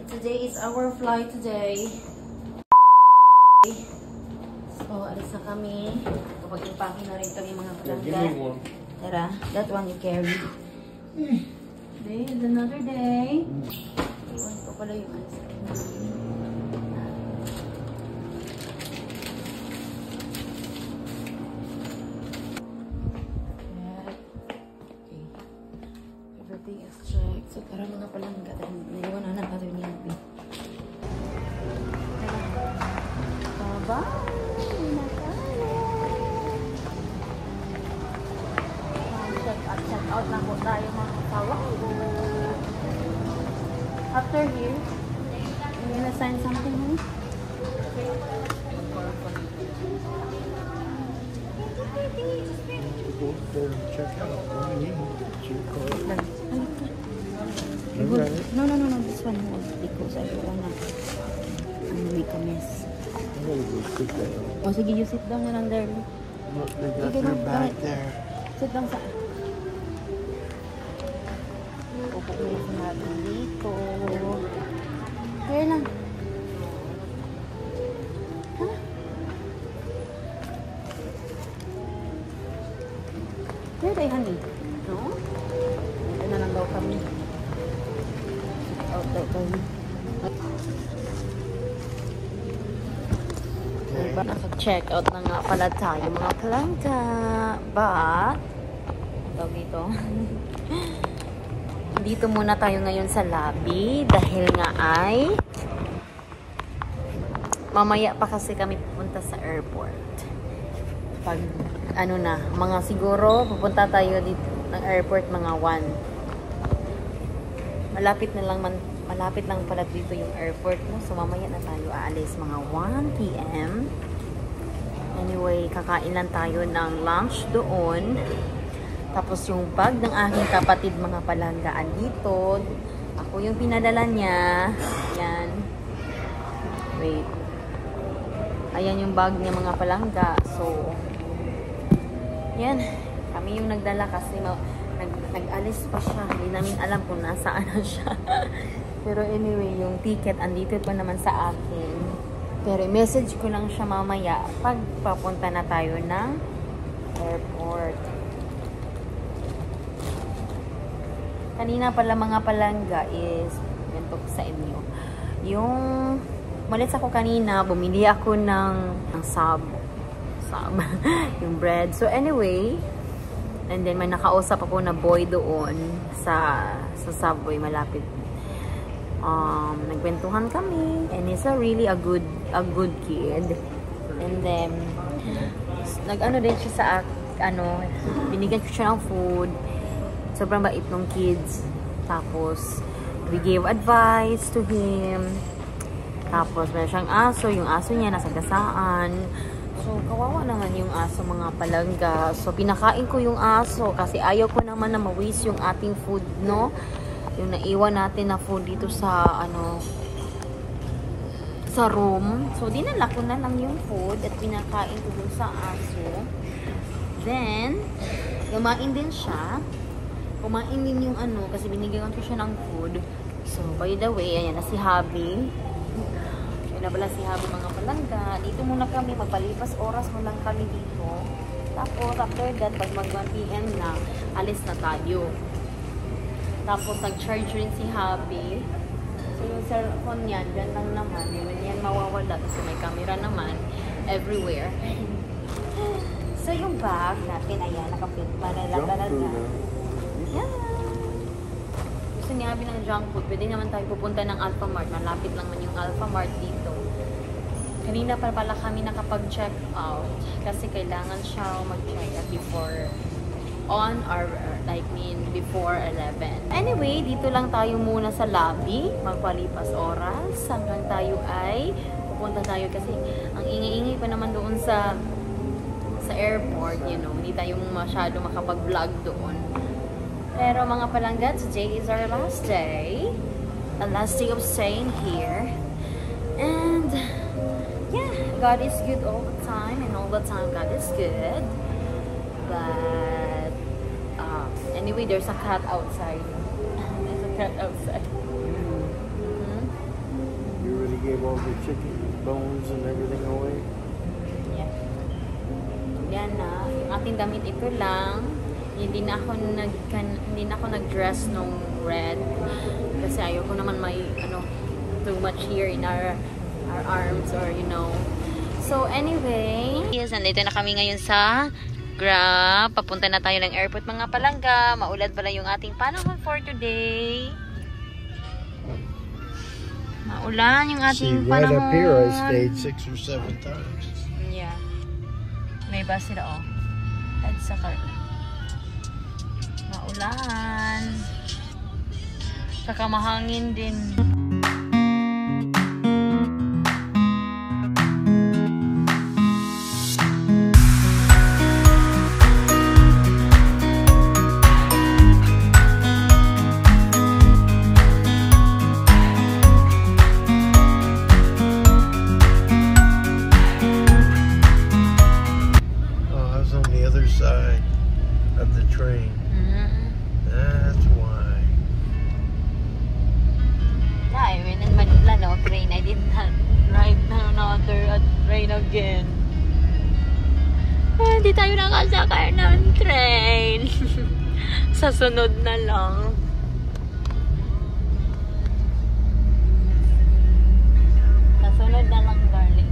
Today is our flight today. So, alis na kami. Kapag impake na rin kami mga palangga. Tara, that one you carry. Today is another day. Iwan ko pala yung alis. Everything is checked. So, para mga palangga. Niliwan na natin yung yabi. Bye! Check out na po tayo mga kasawa. After here, I'm gonna sign something here. Check out. No. This one hold because I don't wanna make a mess. Oh, sige, you sit down na lang there. Look, they got their bag there. Sit down sa... Upo mo yung natin dito. Here lang. Ha? Here tayo, honey. No? Dito na lang daw kami. Out daw kami. Diba? Naka-check out na nga pala tayo mga palangga. But, tawag dito. Dito muna tayo ngayon sa lobby dahil nga ay mamaya pa kasi kami pupunta sa airport. Pag ano na, mga siguro pupunta tayo dito ng airport mga 1. Malapit lang pala dito yung airport mo. So mamaya na tayo aalis mga 1 PM. Anyway, kakain lang tayo ng lunch doon. Tapos yung bag ng aking kapatid mga palanggaan dito. Ako yung pinadala niya. Yan. Wait. Ayan yung bag niya mga palangga. So, yan. Kami yung nagdala kasi nag-alis pa siya. Hindi namin alam kung nasaan na siya. Pero anyway, yung ticket andito pa naman sa akin. Pero message ko lang siya mamaya pag papunta na tayo ng airport. Kanina pala mga palangga is, ganito ko sa inyo. Yung, malis ako kanina, bumili ako ng sub. Yung bread. So anyway, and then may nakausap ako na boy doon sa subway malapit. Nagkwentuhan kami, and he's really a good kid. And then, nag-ano din siya sa binigyan ko siya ng food. Sobrang bait ng kids. Tapos, we gave advice to him. Tapos, meron siyang aso. Yung aso niya nasa gasaan. So, kawawa naman yung aso mga palangga. So, pinakain ko yung aso kasi ayaw ko naman na ma-waste yung ating food, no? Yung naiwan natin na food dito sa, sa room. So, dinala ko na lang yung food at pinakain ko dun sa aso. Then, kumain din siya. Kumain din yung kasi binigyan ko siya ng food. So, by the way, ayan na si Habi. Ayan na pala si Habi mga palangga. Dito muna kami, magpalipas oras mo lang kami dito. Tapos, after that, pag mag 1 PM na, alis na tayo. Tapos, nag-charge rin si Habi. So, yung cellphone niyan, dyan lang naman. Hindi yan mawawala kasi may camera naman everywhere. So, yung bag natin, ayan, nakapit. Malala na. Yeah. Gusto niya Habi ng junk food. Pwede naman tayo pupunta ng Alphamart. Malapit lang man yung Alphamart dito. Kanina pa pala kami nakapag-check out. Kasi kailangan siya mag-check out before before 11. Anyway, dito lang tayo muna sa lobby. Magpalipas oras. Hanggang tayo ay pupunta tayo kasi ang ingay-ingay pa naman doon sa airport, hindi tayo masyado makapag-vlog doon. Pero mga palangga, today is our last day. The last day of staying here. And, yeah, God is good all the time. And all the time, God is good. But, anyway, there's a cat outside. There's a cat outside. gave all the chicken bones and everything away. Yeah. Yan na. Yung ating damit ito lang. Hindi na ako nag-dress nung red. Kasi ayoko naman may too much here in our arms or you know. So anyway, yes, nandito na kami ngayon sa Grab. Papunta na tayo ng airport mga palangga. Maulad pala yung ating panahon for today. Maulan yung ating See, right panahon. up here I stayed 6 or 7 times. Yeah. May bus sila At saka maulan. Saka mahangin din. Side of the train. That's why. Yeah, when in Manila, train, I did not ride another train again. Hindi tayo nakasakay ng train. Sa sunod na lang. Sa sunod na lang, darling.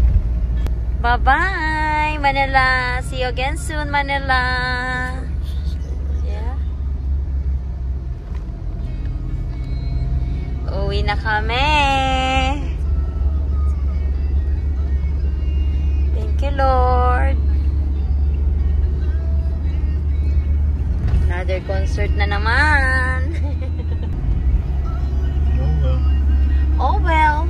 Bye-bye, Manila. See you again soon, Manila. Yeah. Uwi na kami. Thank you, Lord. Another concert na naman. Oh well. Oh well.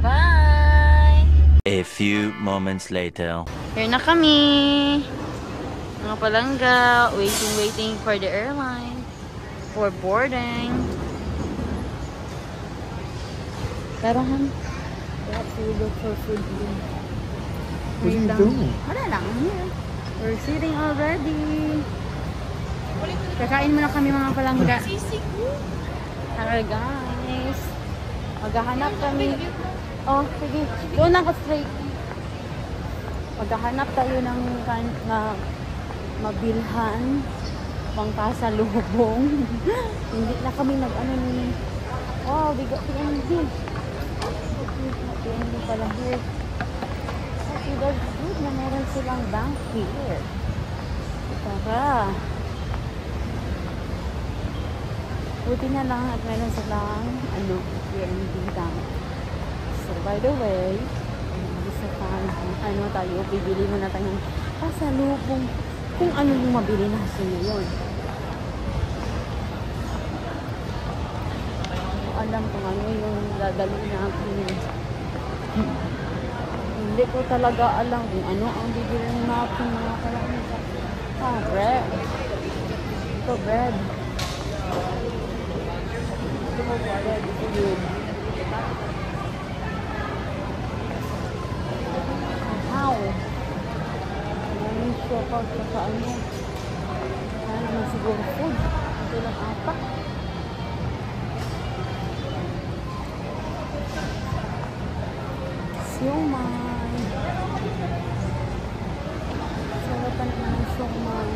Bye! A few moments later. Here na kami! Mga palangga, waiting for the airline for boarding. Pero we have to look for food. What are you doing? Wala lang. We're sitting already. Kakain muna kami mga palangga. Hello guys. Maghahanap kami. Oh, sige. Doon ako straight. Maghahanap tayo ng mabilhan pang pasalubong. Hindi na kami nag-ano ni... Oh, bigot PNG. PNG pala here. Okay, that's good na meron silang bank here. Tara. Buti na lang at meron silang PNG bank. So, by the way, tayo, bibili muna tayo ng pasalubong kung ano yung mabili natin ngayon. Alam kung ano yung dadali natin. Hindi ko talaga alam kung ano ang bibili natin mga kalangga. Bread. Ito, bread. Ito mo bread. Ito yun. Maraming sopa at saka naman siguro food. Ito lang ata. Siomay. Sarapan naman ng siomay.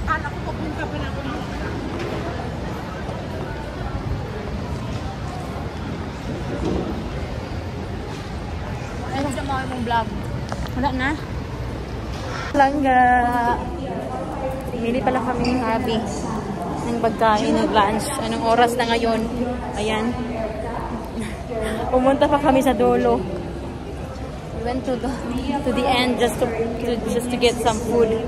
Anak ko pupunta pa na ako. Ano sa mga mong vlog? Wala na. Langga. Pili pala kami ng habi. Ng pagkain, ng lunch. Anong oras na ngayon? Ayan. Pumunta pa kami sa dulo. We went to the end just to get some food.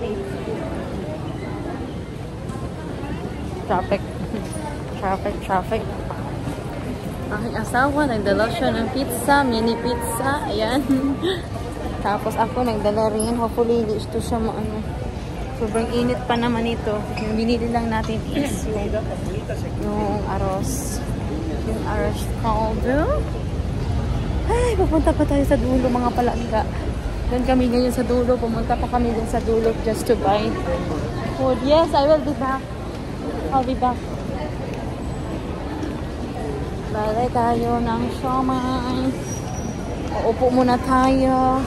Traffic. Aking asawa, nagdala siya ng pizza, mini pizza. Ayan. Tapos ako, nagdala rin. Hopefully, hindi ito siya sobrang init pa naman ito. Yung binili lang natin is yung arroz. Yung arroz caldo. Ay, pupunta pa tayo sa dulo mga palangga. Doon kami ngayon sa dulo. Pumunta pa kami dun sa dulo just to buy food. Yes, I will be back. I'll be back. Balay tayo ng siomai. Uupo muna tayo.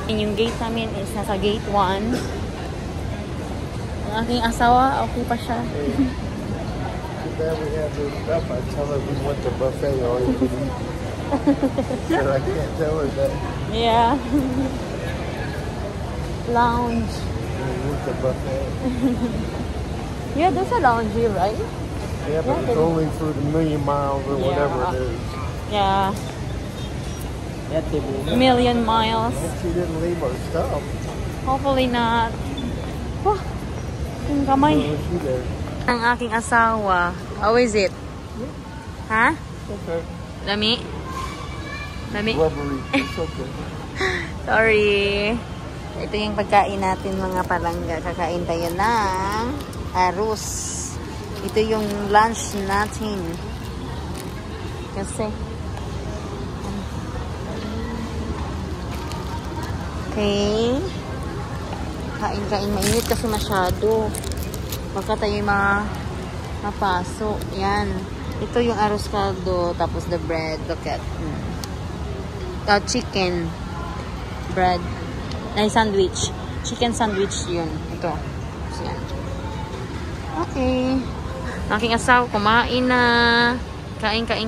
Yung gate namin is nasa gate 1. Ang aking asawa, okay pa siya. Too bad we have this stuff. I tell her we went to buffet all you can eat. But I can't tell her that. Yeah. Lounge. We went to buffet. Yeah, there's a lounge here, right? Yeah, but it's only for the million miles or whatever it is. Yeah. Million miles. She didn't leave our stuff. Hopefully not. Oh, yung kamay. Was she there? Ang aking asawa. How is it? Ha? Okay. Lami? Lami? Rubbery. It's okay. Sorry. Ito yung pagkain natin mga palangga. Kakain tayo ng arroz. Ito yung lunch natin. Kasi okay. Kain-kain. Mainit kasi masyado. Baka tayo mapaso. Yan. Ito yung arroz caldo. Tapos the bread. Look at. Chicken. Bread. Ay, sandwich. Chicken sandwich yun. Ito. So, yan. Okay. Aking asawa, kumain na. Kain. Tayo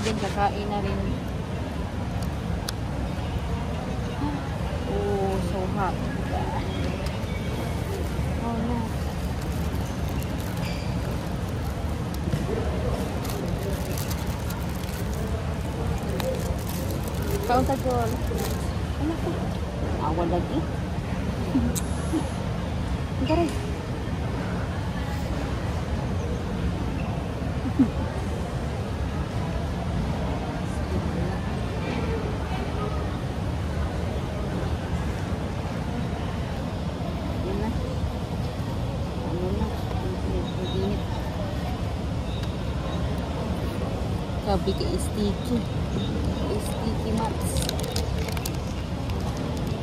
din, kakain na rin. Oh, so hot. Oh, no. Kaun sa Jol. Ano ko? Awan lagi. Ito rin. Sabi ka sticky. Sticky mats.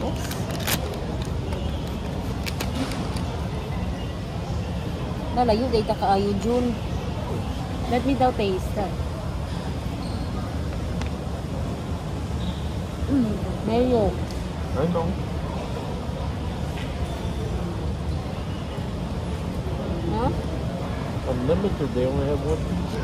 Oops. Nalayo day ka kaayo June. Let me daw taste that. Mayo. I know. Huh? Unlimited, they only have one pizza.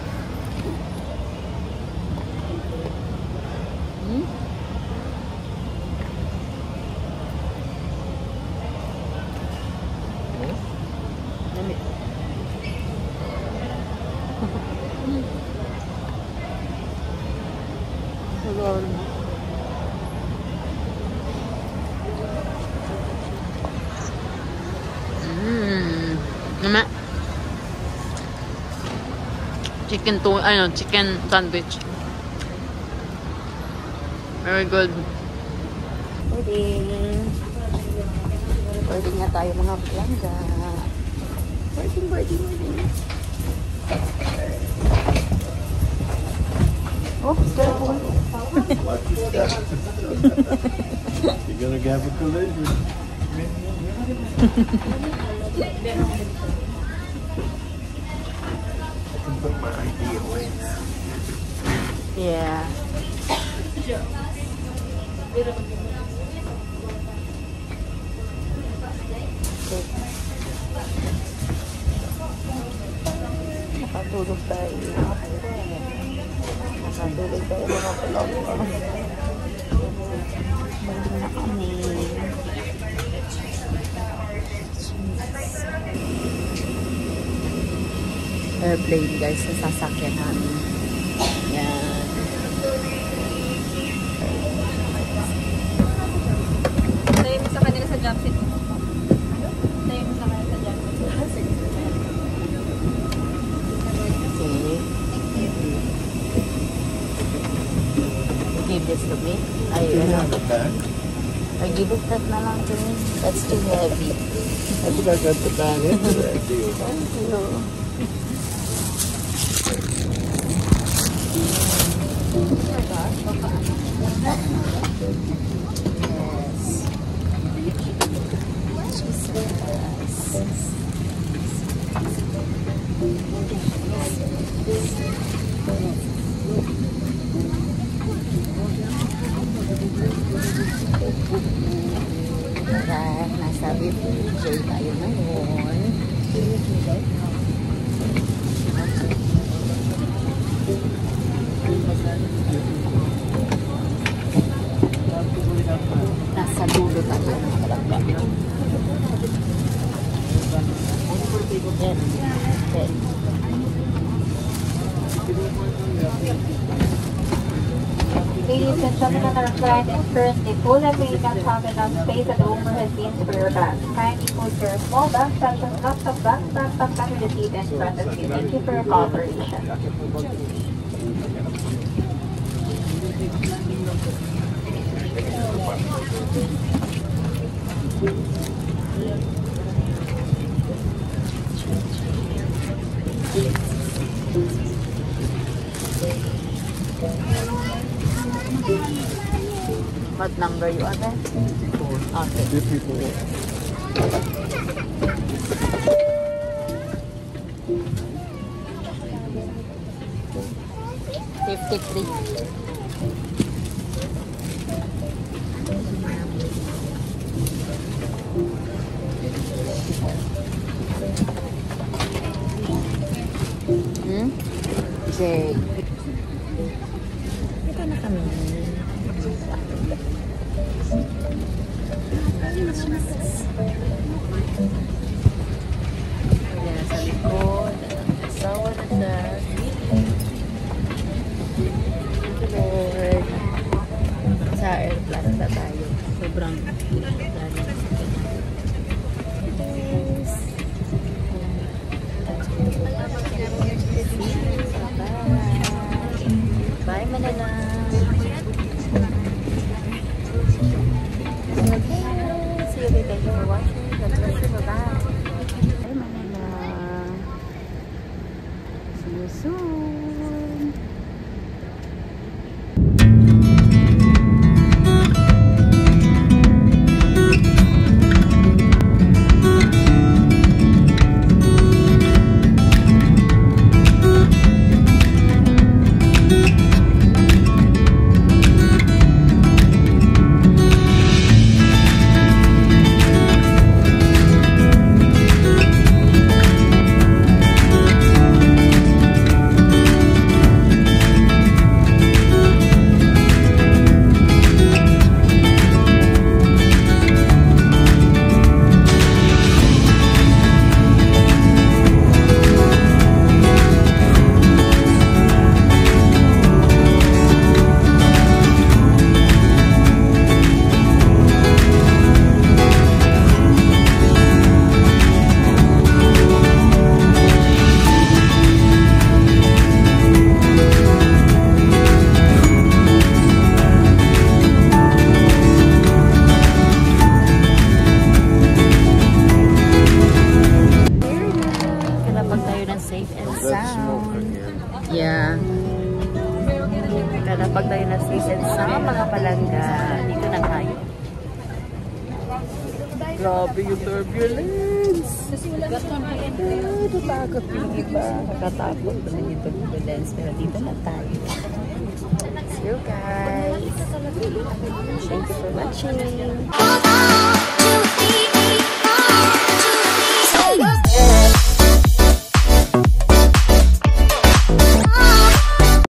Mama. Chicken sandwich. Very good. Pwede nga tayo mga planga. Pwede. Oh, careful. Watch your step. You're gonna have a collision. I can put my ID away now. Yeah. Nakatulog tayo. Nakatulog tayo mga vlog. Balik na kami. Airplane guys, sa sasakyan namin. Yan. Tayo mo sa kanila sa jump seat. Tayo mo sa kanila sa jump seat. Okay. Give this to me. I give it that na lang to me. That's too heavy. I think I got the bag into that deal. Thank you. Nasa BPJ tayo ngayon. Nasa dulo tayo ng kalamba. Ladies and gentlemen, our flight is currently full and we do not have enough space at the overhead bins for your bags. Kindly put your small bags such as laptop, backpack, under the seat in front of you. Thank you for your cooperation. What number you are there? Okay. 53. Okay. Ito na kami. Ayan, sa likod. Asawa na siya. Thank you, Lord. Sa airplane na tayo. Sobrang dali na sa kanya. Yes. Bye, Manila. See you later. Thank you for watching. God bless you. Bye-bye. Bye, Manila. See you soon. Yeah. Kada pag tayo na season sa mga palangga, dito na tayo. Grabe yung turbulence. Natatakot yung iba. Natatakot naman yung turbulence. Pero dito na tayo. See you guys. Thank you for watching.